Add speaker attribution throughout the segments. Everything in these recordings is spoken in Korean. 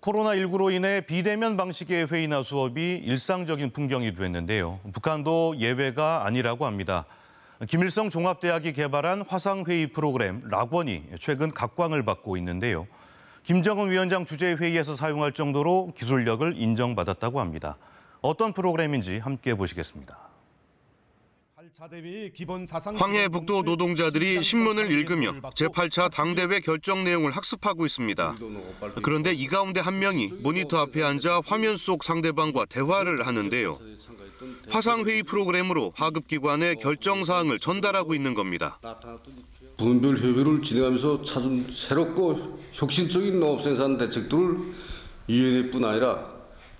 Speaker 1: 코로나19로 인해 비대면 방식의 회의나 수업이 일상적인 풍경이 됐는데요. 북한도 예외가 아니라고 합니다. 김일성 종합대학이 개발한 화상회의 프로그램 락원이 최근 각광을 받고 있는데요. 김정은 위원장 주재 회의에서 사용할 정도로 기술력을 인정받았다고 합니다. 어떤 프로그램인지 함께 보시겠습니다.
Speaker 2: 황해북도 노동자들이 신문을 읽으며 제8차 당대회 결정 내용을 학습하고 있습니다. 그런데 이 가운데 한 명이 모니터 앞에 앉아 화면 속 상대방과 대화를 하는데요. 화상회의 프로그램으로 하급기관에 결정 사항을 전달하고 있는 겁니다.
Speaker 3: 부문별 협의를 진행하면서 찾은 새롭고 혁신적인 농업생산 대책들을 위원회뿐 아니라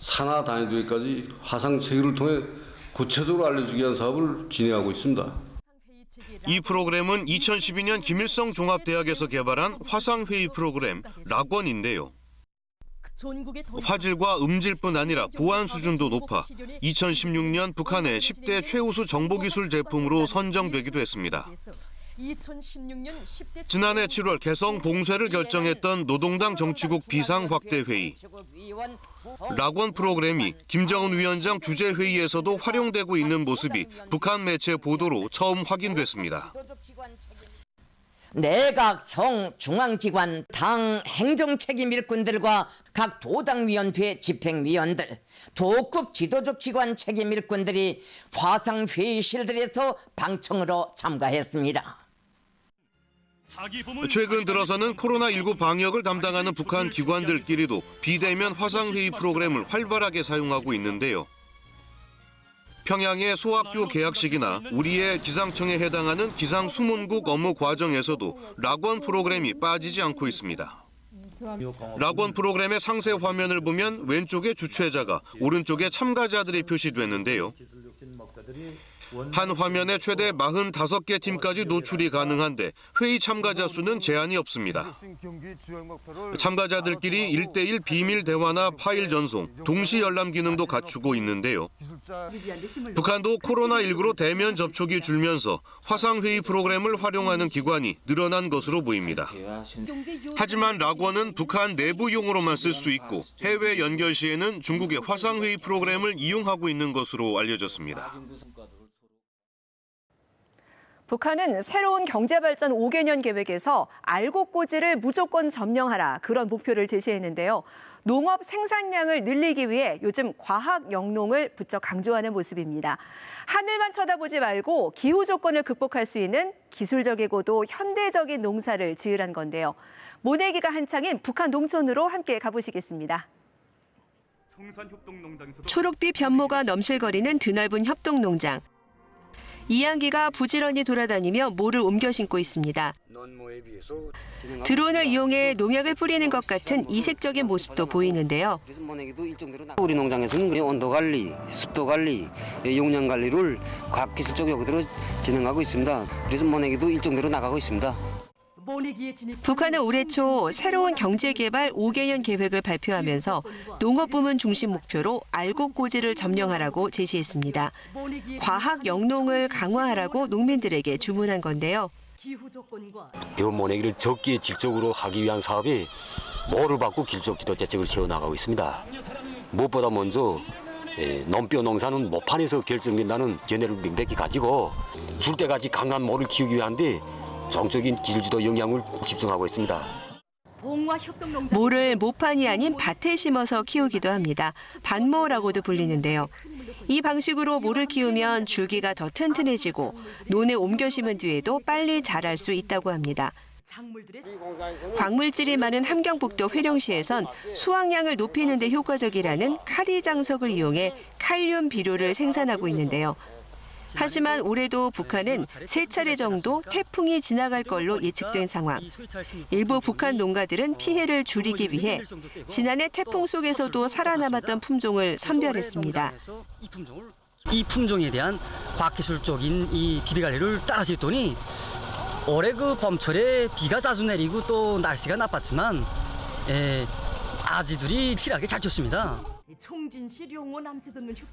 Speaker 3: 산하 단위들까지 화상 체계를 통해 구체적으로 알려주기 위한 사업을 진행하고 있습니다.
Speaker 2: 이 프로그램은 2012년 김일성 종합대학에서 개발한 화상회의 프로그램 락원인데요. 화질과 음질뿐 아니라 보안 수준도 높아 2016년 북한의 10대 최우수 정보기술 제품으로 선정되기도 했습니다. 지난해 7월 개성 봉쇄를 결정했던 노동당 정치국 비상확대회의. 락원 프로그램이 김정은 위원장 주재회의에서도 활용되고 있는 모습이 북한 매체 보도로 처음 확인됐습니다.
Speaker 4: 내각성 중앙기관 당 행정책임 일꾼들과 각 도당위원회 집행위원들, 도급 지도적 기관 책임 일꾼들이 화상회의실들에서 방청으로 참가했습니다.
Speaker 2: 최근 들어서는 코로나19 방역을 담당하는 북한 기관들끼리도 비대면 화상회의 프로그램을 활발하게 사용하고 있는데요. 평양의 소학교 개학식이나 우리의 기상청에 해당하는 기상수문국 업무 과정에서도 락원 프로그램이 빠지지 않고 있습니다. 락원 프로그램의 상세 화면을 보면 왼쪽에 주최자가, 오른쪽에 참가자들이 표시됐는데요. 한 화면에 최대 45개 팀까지 노출이 가능한데 회의 참가자 수는 제한이 없습니다. 참가자들끼리 1대1 비밀 대화나 파일 전송, 동시 열람 기능도 갖추고 있는데요. 북한도 코로나19로 대면 접촉이 줄면서 화상회의 프로그램을 활용하는 기관이 늘어난 것으로 보입니다. 하지만 락원은 북한 내부 용어로만 쓸 수 있고 해외 연결 시에는 중국의 화상회의 프로그램을 이용하고 있는 것으로 알려졌습니다.
Speaker 5: 북한은 새로운 경제발전 5개년 계획에서 알곡고지를 무조건 점령하라 그런 목표를 제시했는데요. 농업 생산량을 늘리기 위해 요즘 과학 영농을 부쩍 강조하는 모습입니다. 하늘만 쳐다보지 말고 기후 조건을 극복할 수 있는 기술적이고도 현대적인 농사를 지으란 건데요. 모내기가 한창인 북한 농촌으로 함께 가보시겠습니다.
Speaker 6: 초록빛 변모가 넘실거리는 드넓은 협동농장. 이양기가 부지런히 돌아다니며 모를 옮겨 심고 있습니다. 드론을 이용해 농약을 뿌리는 것 같은 이색적인 모습도 보이는데요.
Speaker 7: 우리 농장에서는 온도 관리, 습도 관리, 용량 관리를 과학기술적 요구대로 진행하고 있습니다. 그래서 모내기도 일정대로 나가고 있습니다.
Speaker 6: 북한은 올해 초 새로운 경제개발 5개년 계획을 발표하면서 농업부문 중심 목표로 알곡고지를 점령하라고 제시했습니다. 과학 영농을 강화하라고 농민들에게 주문한 건데요.
Speaker 8: 배운 모내기를 적기에 질적으로 하기 위한 사업이 모를 받고 기술적 지도 대책을 세워나가고 있습니다. 무엇보다 먼저 논뼈 농사는 모판에서 결정된다는 견해를 명백히 가지고 줄 때까지 강한 모를 키우기 위한데 정적인 기술지도 영향을 집중하고 있습니다.
Speaker 6: 모를 모판이 아닌 밭에 심어서 키우기도 합니다. 밭모라고도 불리는데요. 이 방식으로 모를 키우면 줄기가 더 튼튼해지고 논에 옮겨 심은 뒤에도 빨리 자랄 수 있다고 합니다. 광물질이 많은 함경북도 회령시에선 수확량을 높이는 데 효과적이라는 카리 장석을 이용해 칼륨 비료를 생산하고 있는데요. 하지만 올해도 북한은 3차례 정도 태풍이 지나갈 걸로 예측된 상황. 일부 북한 농가들은 피해를 줄이기 위해 지난해 태풍 속에서도 살아남았던 품종을 선별했습니다.
Speaker 9: 이 품종에 대한 과학기술적인 이 비비관리를 따라서 했더니 올해 그 봄철에 비가 자주 내리고 또 날씨가 나빴지만 아지들이 실하게 잘 쳤습니다.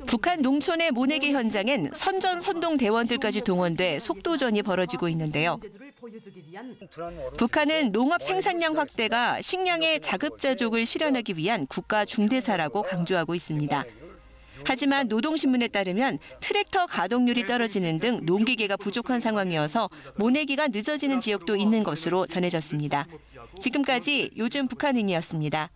Speaker 5: 북한 농촌의 모내기 현장엔 선전선동 대원들까지 동원돼 속도전이 벌어지고 있는데요. 북한은 농업 생산량 확대가 식량의 자급자족을 실현하기 위한 국가 중대사라고 강조하고 있습니다. 하지만 노동신문에 따르면 트랙터 가동률이 떨어지는 등 농기계가 부족한 상황이어서 모내기가 늦어지는 지역도 있는 것으로 전해졌습니다. 지금까지 요즘 북한인이었습니다.